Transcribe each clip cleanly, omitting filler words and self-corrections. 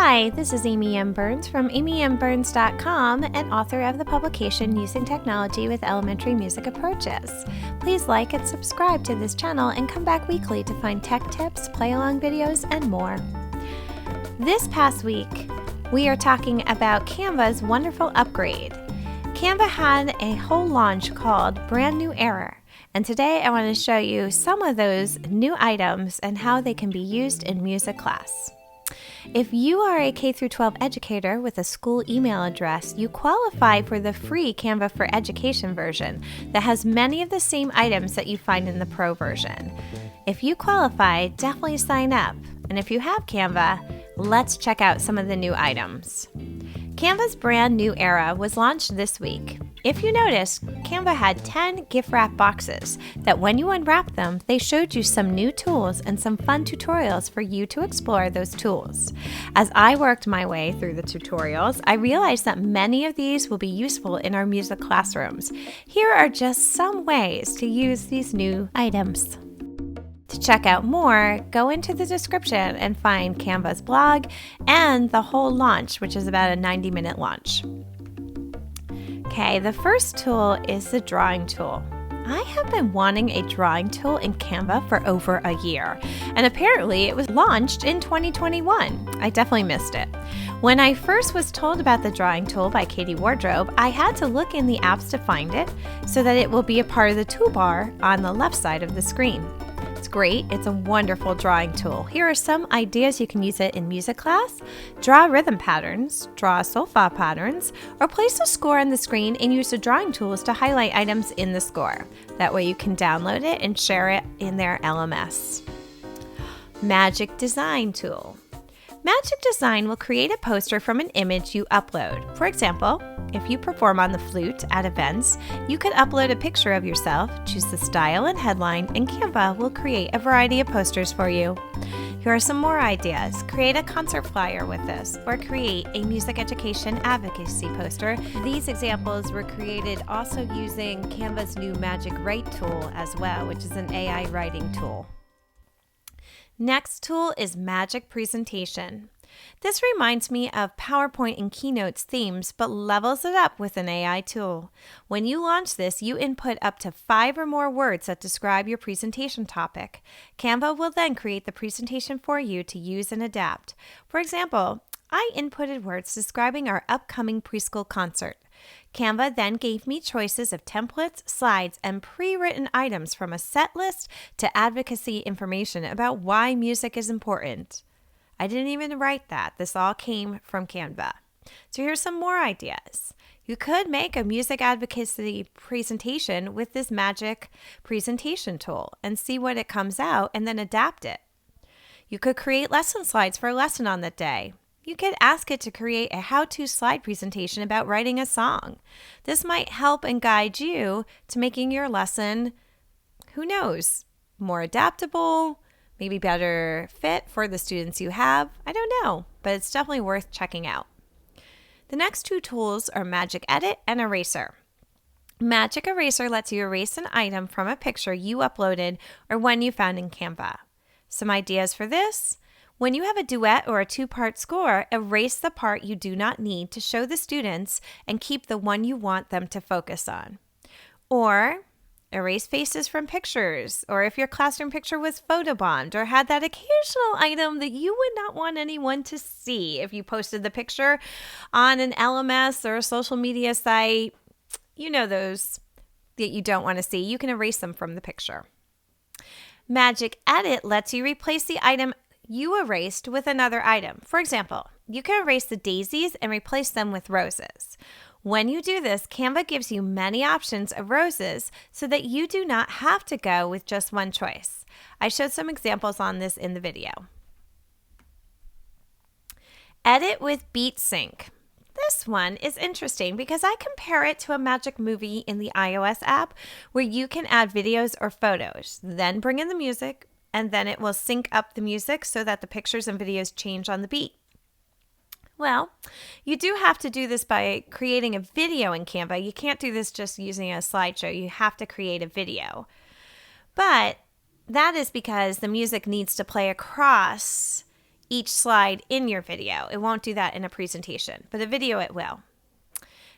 Hi, this is Amy M. Burns from amymburns.com and author of the publication Using Technology with Elementary Music Approaches. Please like and subscribe to this channel and come back weekly to find tech tips, play-along videos, and more. This past week, we are talking about Canva's wonderful upgrade. Canva had a whole launch called Brand New Era, and today I want to show you some of those new items and how they can be used in music class. If you are a K-12 educator with a school email address, you qualify for the free Canva for Education version that has many of the same items that you find in the Pro version. If you qualify, definitely sign up. And if you have Canva, let's check out some of the new items. Canva's Brand New Era was launched this week. If you noticed, Canva had 10 gift wrap boxes that when you unwrapped them, they showed you some new tools and some fun tutorials for you to explore those tools. As I worked my way through the tutorials, I realized that many of these will be useful in our music classrooms. Here are just some ways to use these new items. To check out more, go into the description and find Canva's blog and the whole launch, which is about a 90-minute launch. Okay, the first tool is the drawing tool. I have been wanting a drawing tool in Canva for over a year, and apparently it was launched in 2021. I definitely missed it. When I first was told about the drawing tool by Katie Wardrobe, I had to look in the apps to find it so that it will be a part of the toolbar on the left side of the screen. It's great. It's a wonderful drawing tool. Here are some ideas you can use it in music class. Draw rhythm patterns, draw solfa patterns, or place a score on the screen and use the drawing tools to highlight items in the score. That way you can download it and share it in their LMS. Magic Design tool. Magic Design will create a poster from an image you upload. For example, if you perform on the flute at events, you could upload a picture of yourself, choose the style and headline, and Canva will create a variety of posters for you. Here are some more ideas. Create a concert flyer with this, or create a music education advocacy poster. These examples were created also using Canva's new Magic Write tool as well, which is an AI writing tool. Next tool is Magic Presentation. This reminds me of PowerPoint and Keynote's themes, but levels it up with an AI tool. When you launch this, you input up to 5 or more words that describe your presentation topic. Canva will then create the presentation for you to use and adapt. For example, I inputted words describing our upcoming preschool concert. Canva then gave me choices of templates, slides, and pre-written items from a set list to advocacy information about why music is important. I didn't even write that. This all came from Canva. So here's some more ideas. You could make a music advocacy presentation with this Magic Presentation tool and see what it comes out and then adapt it. You could create lesson slides for a lesson on that day. You could ask it to create a how-to slide presentation about writing a song. This might help and guide you to making your lesson, who knows, more adaptable, maybe better fit for the students you have. I don't know, but it's definitely worth checking out. The next two tools are Magic Edit and Eraser. Magic Eraser lets you erase an item from a picture you uploaded or one you found in Canva. Some ideas for this: when you have a duet or a 2-part score, erase the part you do not need to show the students and keep the one you want them to focus on. Or erase faces from pictures, or if your classroom picture was photobombed or had that occasional item that you would not want anyone to see if you posted the picture on an LMS or a social media site, you know those that you don't want to see, you can erase them from the picture. Magic Edit lets you replace the item you erased with another item. For example, you can erase the daisies and replace them with roses. When you do this, Canva gives you many options of roses so that you do not have to go with just one choice. I showed some examples on this in the video. Edit with Beat Sync. This one is interesting because I compare it to a Magic Movie in the iOS app where you can add videos or photos, then bring in the music, and then it will sync up the music so that the pictures and videos change on the beat. Well, you do have to do this by creating a video in Canva. You can't do this just using a slideshow. You have to create a video. But that is because the music needs to play across each slide in your video. It won't do that in a presentation, but a video it will.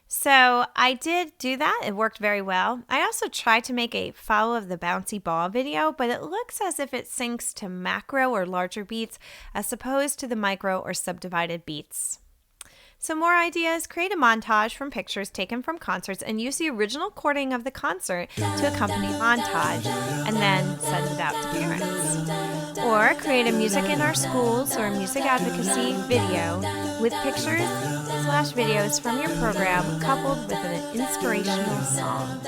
So I did do that. It worked very well. I also tried to make a follow of the bouncy ball video, but it looks as if it syncs to macro or larger beats as opposed to the micro or subdivided beats. Some more ideas: create a montage from pictures taken from concerts and use the original recording of the concert to accompany montage and then send it out to parents. Or create a music in our schools or music advocacy video with pictures/videos from your program coupled with an inspirational song.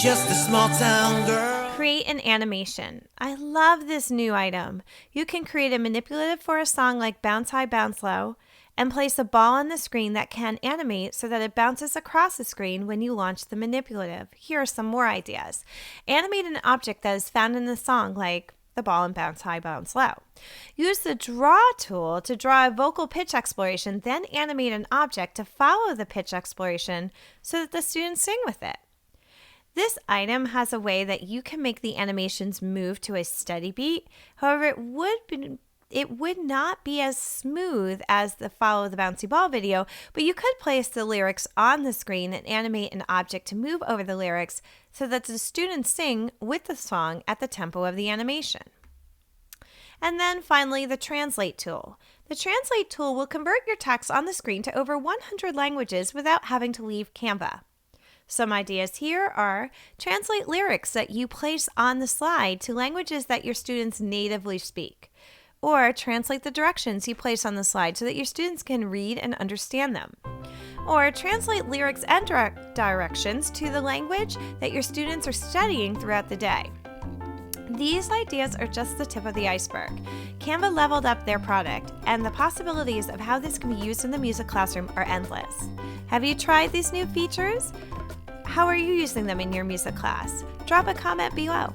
Just a small town girl. Create an animation. I love this new item. You can create a manipulative for a song like Bounce High, Bounce Low, and place a ball on the screen that can animate so that it bounces across the screen when you launch the manipulative. Here are some more ideas. Animate an object that is found in the song, like the ball in Bounce High, Bounce Low. Use the Draw tool to draw a vocal pitch exploration, then animate an object to follow the pitch exploration so that the students sing with it. This item has a way that you can make the animations move to a steady beat. However, it would not be as smooth as the Follow the Bouncy Ball video, but you could place the lyrics on the screen and animate an object to move over the lyrics so that the students sing with the song at the tempo of the animation. And then finally, the Translate tool. The Translate tool will convert your text on the screen to over 100 languages without having to leave Canva. Some ideas here are: translate lyrics that you place on the slide to languages that your students natively speak, or translate the directions you place on the slide so that your students can read and understand them, or translate lyrics and directions to the language that your students are studying throughout the day. These ideas are just the tip of the iceberg. Canva leveled up their product, and the possibilities of how this can be used in the music classroom are endless. Have you tried these new features? How are you using them in your music class? Drop a comment below.